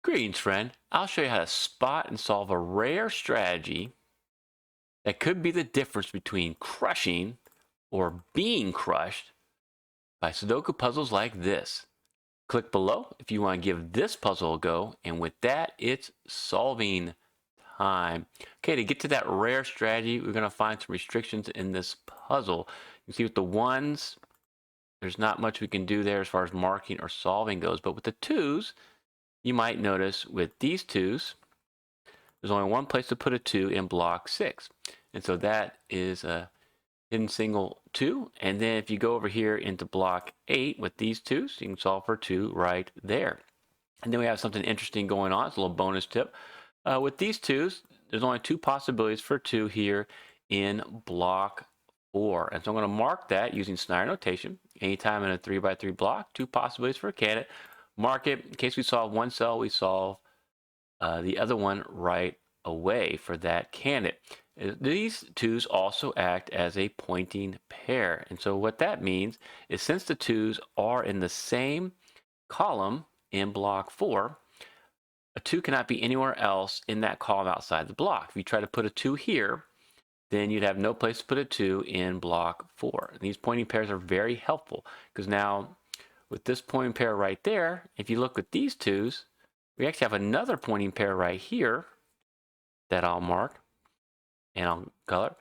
Greetings, friend. I'll show you how to spot and solve a rare strategy that could be the difference between crushing or being crushed by Sudoku puzzles like this. Click below if you want to give this puzzle a go, and with that, it's solving time. Okay, to get to that rare strategy, we're going to find some restrictions in this puzzle. You can see with the ones, there's not much we can do there as far as marking or solving goes, but with the twos, you might notice with these twos, there's only one place to put a 2 in block 6. And so that is a hidden single 2. And then if you go over here into block 8 with these 2s, you can solve for 2 right there. And then we have something interesting going on. It's a little bonus tip. With these 2s, there's only 2 possibilities for 2 here in block 4. And so I'm going to mark that using Snyder notation. Anytime in a 3x3 block, 2 possibilities for a candidate. Mark it. In case we solve one cell, we solve the other one right away for that candidate. These twos also act as a pointing pair. And so what that means is since the twos are in the same column in block 4, a 2 cannot be anywhere else in that column outside the block. If you try to put a 2 here, then you'd have no place to put a 2 in block 4. And these pointing pairs are very helpful because now with this pointing pair right there, if you look at these twos, we actually have another pointing pair right here that I'll mark and I'll color.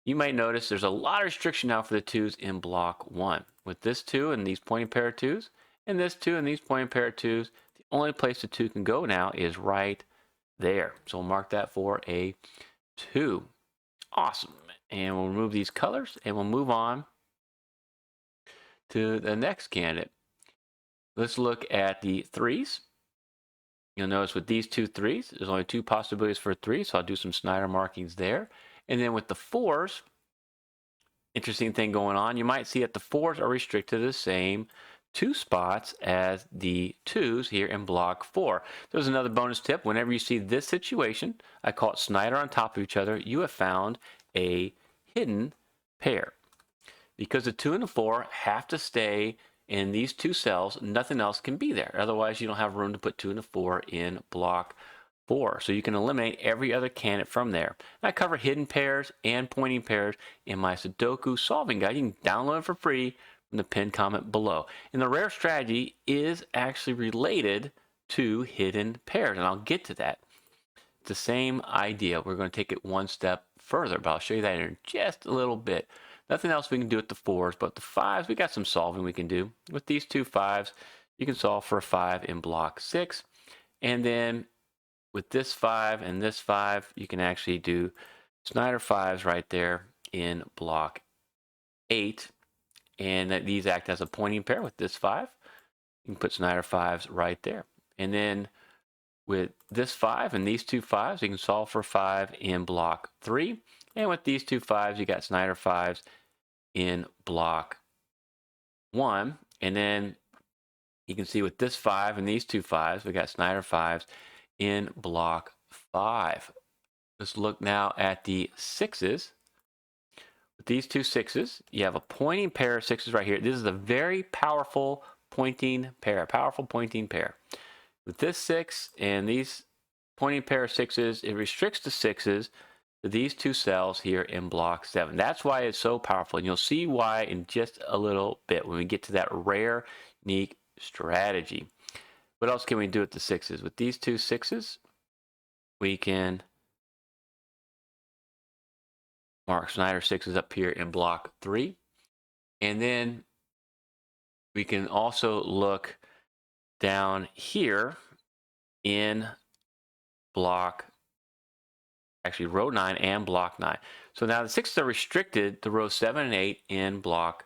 You might notice there's a lot of restriction now for the twos in block 1. With this 2 and these pointing pair of twos, and this 2 and these pointing pair of twos, the only place the 2 can go now is right there. So we'll mark that for a 2. Awesome. And we'll remove these colors and we'll move on to the next candidate. Let's look at the 3s. You'll notice with these 2 3s, there's only 2 possibilities for 3, so I'll do some Snyder markings there. And then with the 4s, interesting thing going on, you might see that the 4s are restricted to the same 2 spots as the 2s here in block 4. There's another bonus tip. Whenever you see this situation, I call it Snyder on top of each other, you have found a hidden pair. Because the 2 and the 4 have to stay in these 2 cells, nothing else can be there. Otherwise, you don't have room to put 2 and a 4 in block 4. So you can eliminate every other candidate from there. And I cover hidden pairs and pointing pairs in my Sudoku solving guide. You can download it for free from the pinned comment below. And the rare strategy is actually related to hidden pairs, and I'll get to that. It's the same idea. We're going to take it one step further, but I'll show you that in just a little bit. Nothing else we can do with the 4s, but the 5s, we got some solving we can do. With these 2 5s, you can solve for a 5 in block 6. And then with this 5 and this 5, you can actually do Snyder 5s right there in block 8. And these act as a pointing pair with this 5. You can put Snyder 5s right there. And then with this 5 and these 2 5s, you can solve for 5 in block 3. And with these 2 5s, you got Snyder 5s in block 1. And then you can see with this 5 and these 2 5s, we got Snyder 5s in block 5. Let's look now at the 6s. With these 2 6s, you have a pointing pair of 6s right here. This is a very powerful pointing pair, With this 6 and these pointing pair of 6s, it restricts the 6s to these 2 cells here in block 7. That's why it's so powerful, and you'll see why in just a little bit when we get to that rare, unique strategy. What else can we do with the 6s? With these 2 6s, we can mark Snyder 6s up here in block 3. And then we can also look down here in block, actually row 9 and block 9. So now the 6s are restricted to row 7 and 8 in block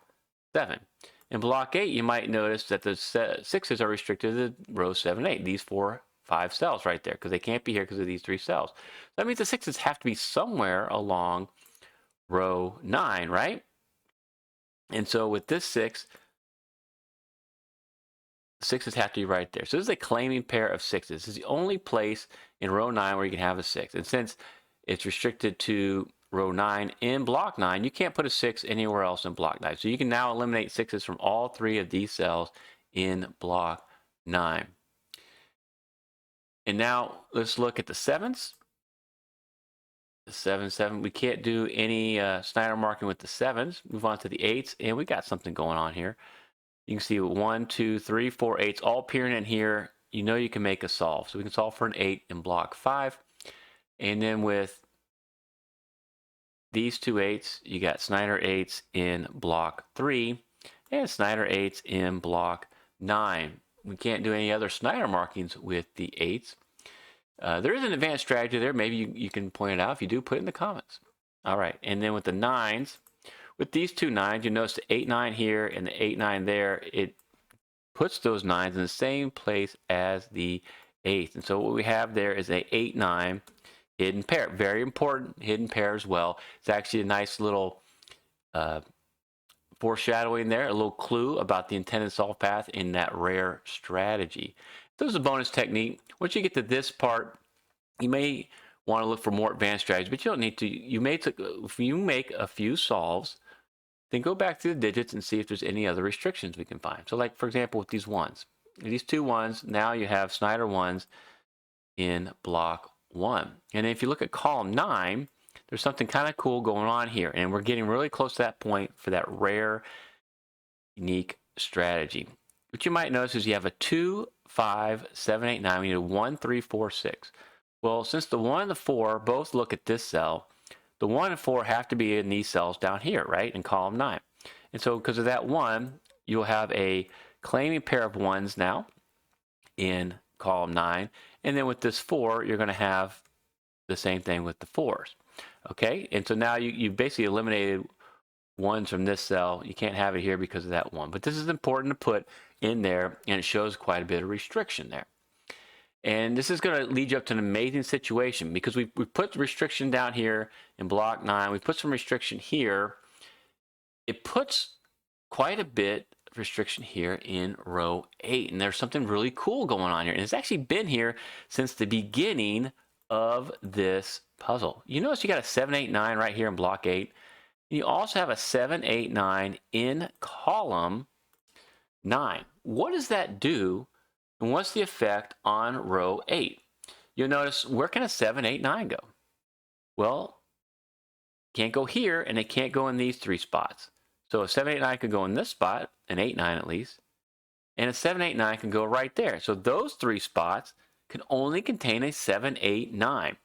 7. In block 8, you might notice that the 6s are restricted to row 7 and 8, these 4 5 cells right there, because they can't be here because of these 3 cells. That means the 6s have to be somewhere along row 9, right? And so with this 6, 6s have to be right there. So this is a claiming pair of 6s. This is the only place in row 9 where you can have a 6. And since it's restricted to row 9 in block 9, you can't put a 6 anywhere else in block 9. So you can now eliminate 6s from all 3 of these cells in block 9. And now let's look at the 7s. The 7, 7. We can't do any Snyder marking with the 7s. Move on to the 8s, and we got something going on here. You can see 1, 2, 3, 4, 8s all peering in here. You know you can make a solve. So we can solve for an 8 in block 5. And then with these two 8s, you got Snyder 8s in block 3 and Snyder 8s in block 9. We can't do any other Snyder markings with the 8s. There is an advanced strategy there. Maybe you can point it out. If you do, put it in the comments. All right, and then with the 9s, with these two 9s, you notice the 8, 9 here and the 8, 9 there. It puts those 9s in the same place as the 8th. And so what we have there is a 8, 9 hidden pair. Very important hidden pair as well. It's actually a nice little foreshadowing there, a little clue about the intended solve path in that rare strategy. This is a bonus technique. Once you get to this part, you may want to look for more advanced strategies, but you don't need to. If you make a few solves, then go back to the digits and see if there's any other restrictions we can find. So like, for example, with these 1s. These two 1s, now you have Snyder 1s in block 1. And if you look at column 9, there's something kind of cool going on here. And we're getting really close to that point for that rare, unique strategy. What you might notice is you have a 2, 5, 7, 8, 9. We need a 1, 3, 4, 6. Well, since the 1 and the 4 both look at this cell, the 1 and 4 have to be in these cells down here, right, in column 9. And so because of that 1, you'll have a claiming pair of 1s now in column 9. And then with this 4, you're going to have the same thing with the 4s. Okay, and so now you basically eliminated 1s from this cell. You can't have it here because of that 1. But this is important to put in there, and it shows quite a bit of restriction there. And this is going to lead you up to an amazing situation because we put restriction down here in block 9. We put some restriction here. It puts quite a bit of restriction here in row 8. And there's something really cool going on here. And it's actually been here since the beginning of this puzzle. You notice you got a 7, 8, 9 right here in block 8. You also have a 7, 8, 9 in column 9. What does that do? And what's the effect on row 8? You'll notice, where can a 7, 8, 9 go? Well, can't go here, and it can't go in these 3 spots. So a 7, 8, 9 could go in this spot, an 8, 9 at least, and a 7, 8, 9 can go right there. So those 3 spots can only contain a 7, 8, 9.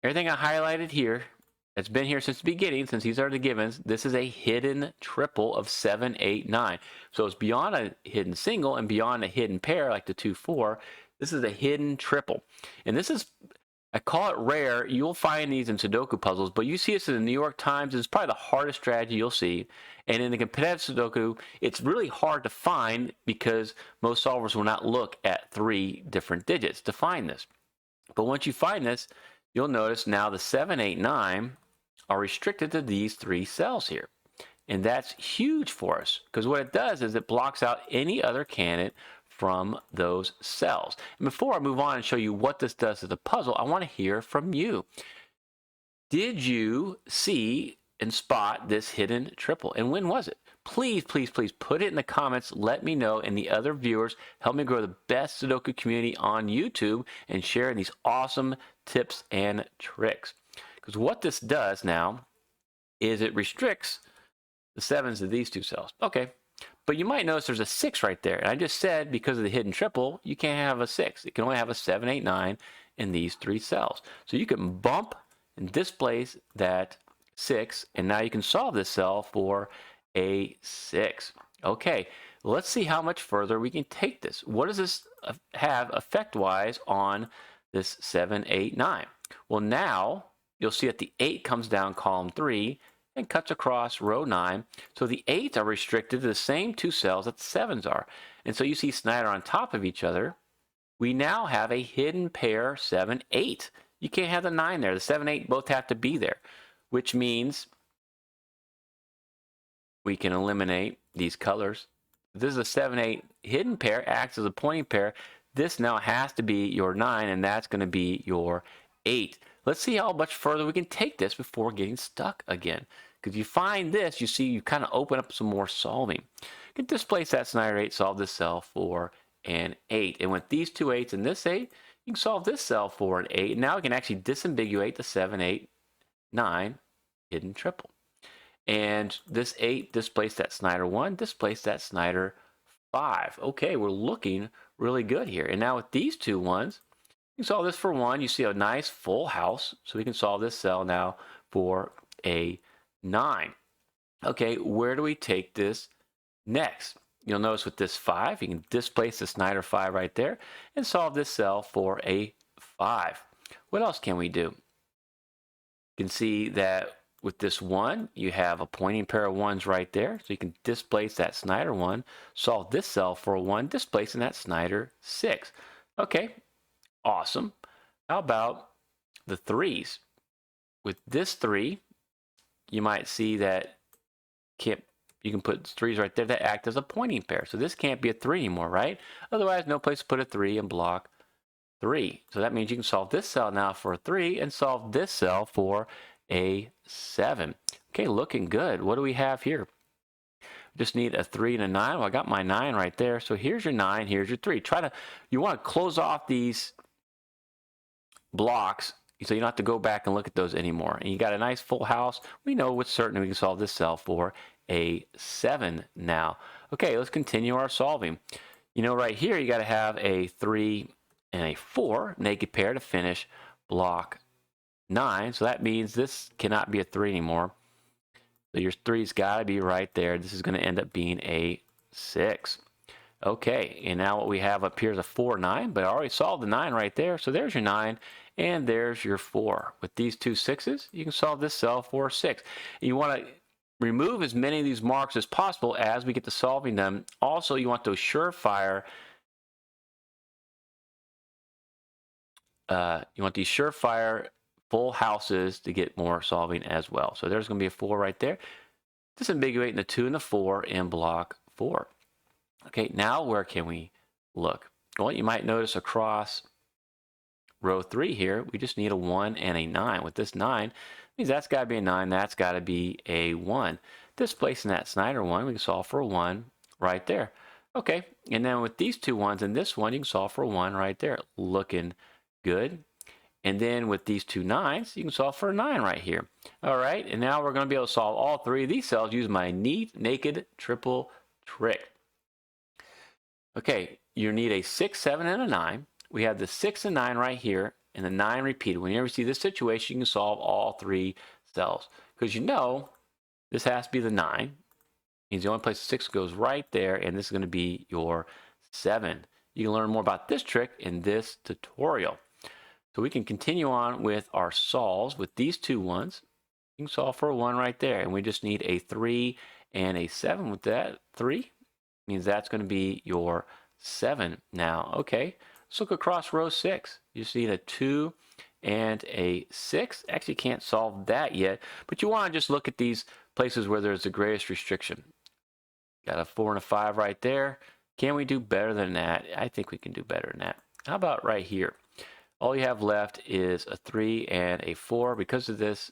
Everything I highlighted here, that's been here since the beginning, since these are the givens, this is a hidden triple of 7, 8, 9. So it's beyond a hidden single and beyond a hidden pair like the 2, 4. This is a hidden triple. And this is, I call it rare. You'll find these in Sudoku puzzles, but you see this in the New York Times. It's probably the hardest strategy you'll see. And in the competitive Sudoku, it's really hard to find because most solvers will not look at 3 different digits to find this. But once you find this, you'll notice now the 7, 8, 9 are restricted to these 3 cells here. And that's huge for us because what it does is it blocks out any other candidate from those cells. And before I move on and show you what this does to the puzzle, I want to hear from you. Did you see and spot this hidden triple? And when was it? Please, please, please put it in the comments. Let me know, and the other viewers help me grow the best Sudoku community on YouTube and share these awesome tips and tricks. Because what this does now is it restricts the 7s to these 2 cells. Okay, but you might notice there's a 6 right there. And I just said because of the hidden triple, you can't have a 6. It can only have a 7, 8, 9 in these 3 cells. So you can bump and displace that 6, and now you can solve this cell for a 6. Okay, let's see how much further we can take this. What does this have effect-wise on this 7, 8, 9? Well, now you'll see that the 8 comes down column 3 and cuts across row 9. So the 8s are restricted to the same 2 cells that the 7s are. And so you see Snyder on top of each other. We now have a hidden pair 7, 8. You can't have the 9 there. The 7, 8 both have to be there, which means we can eliminate these colors. This is a 7, 8 hidden pair, acts as a pointing pair. This now has to be your 9, and that's going to be your 8. Let's see how much further we can take this before getting stuck again. Because you find this, you see you kind of open up some more solving. You can displace that Snyder 8, solve this cell for and 8. And with these two 8s and this 8, you can solve this cell for an 8. Now we can actually disambiguate the 7, 8, 9 hidden triple. And this 8 displaced that Snyder 1, displaced that Snyder 5. Okay, we're looking really good here. And now with these two ones, you can solve this for 1. You see a nice full house. So we can solve this cell now for a 9. Okay, where do we take this next? You'll notice with this 5, you can displace the Snyder 5 right there and solve this cell for a 5. What else can we do? You can see that with this 1, you have a pointing pair of 1s right there. So you can displace that Snyder 1, solve this cell for a 1, displacing that Snyder 6. Okay, awesome. How about the 3s? With this 3, you might see that you can put 3s right there that act as a pointing pair. So this can't be a 3 anymore, right? Otherwise, no place to put a 3 in block 3. So that means you can solve this cell now for a 3 and solve this cell for a 7. Okay, looking good. What do we have here? Just need a 3 and a 9. Well, I got my 9 right there. So here's your 9, here's your 3. You want to close off these blocks so you don't have to go back and look at those anymore. And you got a nice full house. We know with certainty we can solve this cell for a 7 now. Okay, let's continue our solving. You know, right here you got to have a 3 and a 4 naked pair to finish block 9. So that means this cannot be a 3 anymore. So your 3's got to be right there. This is going to end up being a 6. Okay, and now what we have up here is a 4, 9, but I already solved the 9 right there. So there's your 9, and there's your 4. With these two 6s, you can solve this cell for a 6. And you want to remove as many of these marks as possible as we get to solving them. Also, you want those surefire full houses to get more solving as well. So there's going to be a 4 right there. Disambiguating the 2 and the 4 in block 4. Okay, now where can we look? Well, you might notice across row 3 here, we just need a 1 and a 9. With this 9, means that's got to be a 9, that's got to be a 1. Displacing that Snyder 1, we can solve for a 1 right there. Okay, and then with these two 1s and this one, you can solve for a 1 right there. Looking good. And then with these two 9s, you can solve for a 9 right here. All right, and now we're going to be able to solve all 3 of these cells using my neat naked triple trick. Okay, you need a 6, 7, and a 9. We have the 6 and 9 right here, and the 9 repeated. Whenever you see this situation, you can solve all 3 cells. Because you know this has to be the 9. Means the only place the 6 goes right there, and this is going to be your 7. You can learn more about this trick in this tutorial. So we can continue on with our solves with these two 1s. You can solve for a 1 right there, and we just need a 3 and a 7 with that. 3 means that's going to be your 7 now. Okay, let's look across row 6. You just need a 2 and a 6. Actually can't solve that yet, but you want to just look at these places where there's the greatest restriction. Got a 4 and a 5 right there. Can we do better than that? I think we can do better than that. How about right here? All you have left is a 3 and a 4. Because of this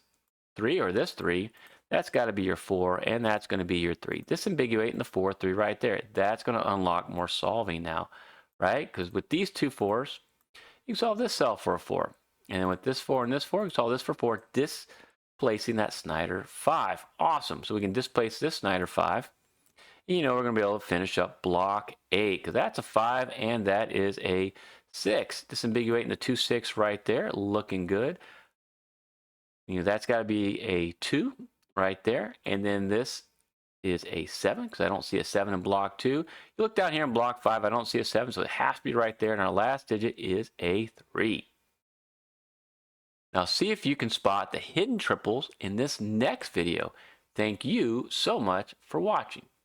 3 or this 3, that's got to be your 4, and that's going to be your 3. Disambiguating the 4, 3 right there. That's going to unlock more solving now, right? Because with these two 4s, you can solve this cell for a 4. And then with this 4 and this 4, you can solve this for 4, displacing that Snyder 5. Awesome. So we can displace this Snyder 5. You know we're going to be able to finish up block 8, because that's a 5, and that is a 6. Disambiguating the 2, 6 right there. Looking good. You know, that's got to be a 2 right there. And then this is a 7, because I don't see a 7 in block 2. You look down here in block 5, I don't see a 7, so it has to be right there. And our last digit is a 3. Now see if you can spot the hidden triples in this next video. Thank you so much for watching.